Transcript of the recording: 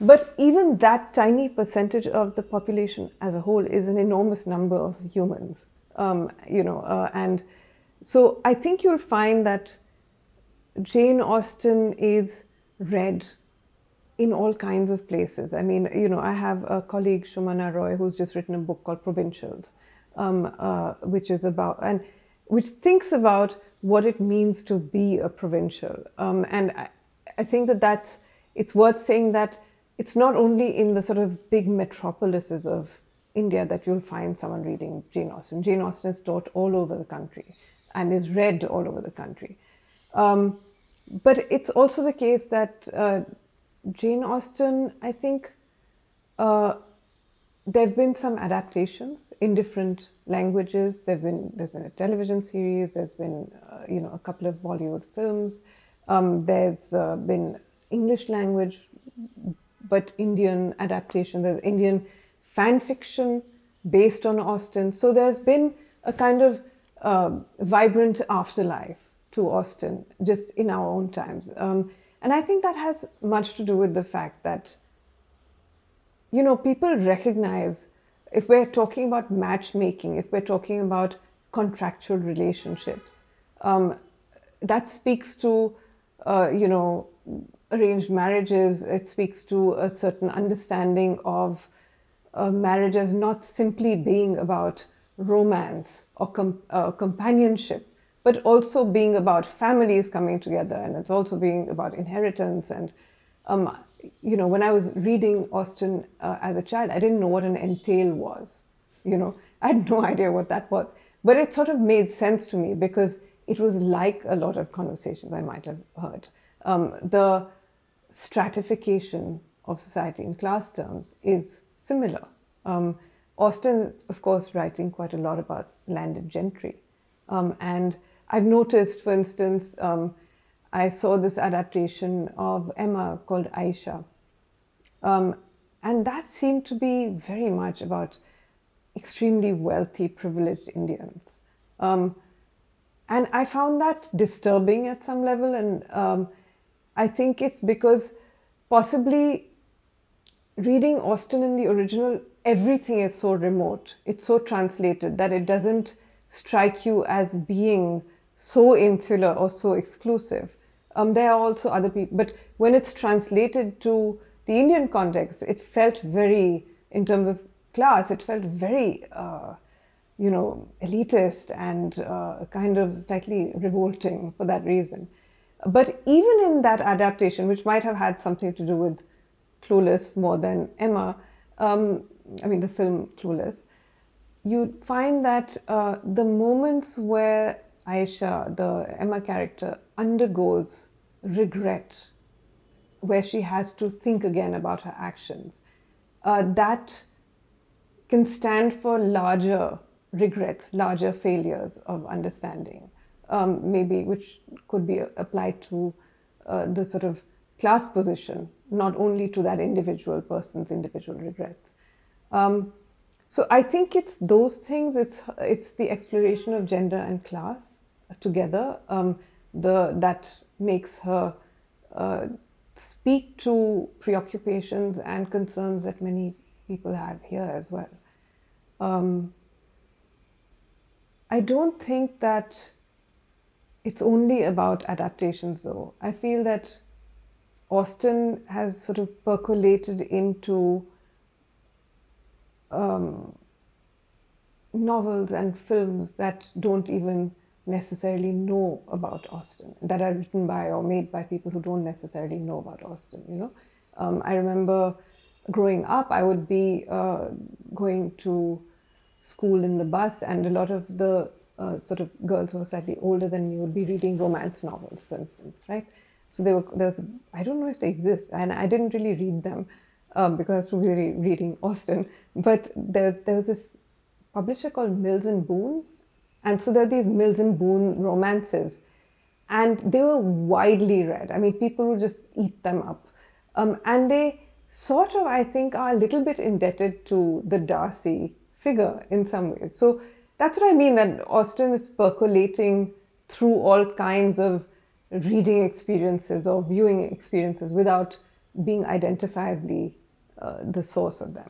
But even that tiny percentage of the population as a whole is an enormous number of humans, and so I think you'll find that Jane Austen is read in all kinds of places. I mean, I have a colleague, Shumana Roy, who's just written a book called Provincials, which is about, and which thinks about what it means to be a provincial. And I think that it's worth saying that it's not only in the sort of big metropolises of India that you'll find someone reading Jane Austen. Jane Austen is taught all over the country and is read all over the country. But it's also the case that Jane Austen, I think, there have been some adaptations in different languages. There's been a television series. There's been a couple of Bollywood films. There's been English language, but Indian adaptation. There's Indian fan fiction based on Austen. So there's been a kind of vibrant afterlife to Austen, just in our own times. And I think that has much to do with the fact that, people recognize, if we're talking about matchmaking, if we're talking about contractual relationships, that speaks to, arranged marriages. It speaks to a certain understanding of marriage as not simply being about romance or companionship, but also being about families coming together, and it's also being about inheritance. And when I was reading Austen as a child, I didn't know what an entail was. I had no idea what that was, but it sort of made sense to me because it was like a lot of conversations I might have heard. The stratification of society in class terms is similar. Austen is, of course, writing quite a lot about landed gentry, and I've noticed, for instance, I saw this adaptation of Emma called Aisha. And that seemed to be very much about extremely wealthy, privileged Indians. And I found that disturbing at some level. And I think it's because possibly reading Austen in the original, everything is so remote. It's so translated that it doesn't strike you as being so insular or so exclusive. There are also other people, but when it's translated to the Indian context, it felt very, in terms of class, it felt very, elitist and kind of slightly revolting for that reason. But even in that adaptation, which might have had something to do with Clueless more than Emma, the film Clueless, you find that the moments where Aisha, the Emma character, undergoes regret, where she has to think again about her actions, that can stand for larger regrets, larger failures of understanding, maybe which could be applied to the sort of class position, not only to that individual person's individual regrets. So I think it's those things. It's the exploration of gender and class together that makes her speak to preoccupations and concerns that many people have here as well. I don't think that it's only about adaptations, though. I feel that Austen has sort of percolated into novels and films that don't even necessarily know about Austen, that are written by or made by people who don't necessarily know about Austen. I remember growing up, I would be going to school in the bus, and a lot of the sort of girls who were slightly older than me would be reading romance novels, for instance, right? So I don't know if they exist, and I didn't really read them because I was too busy reading Austen. But there was this publisher called Mills and Boon, and so there are these Mills and Boon romances, and they were widely read. I mean, people would just eat them up, and they sort of, I think, are a little bit indebted to the Darcy figure in some ways. So that's what I mean, that Austen is percolating through all kinds of reading experiences or viewing experiences without being identifiably the source of them.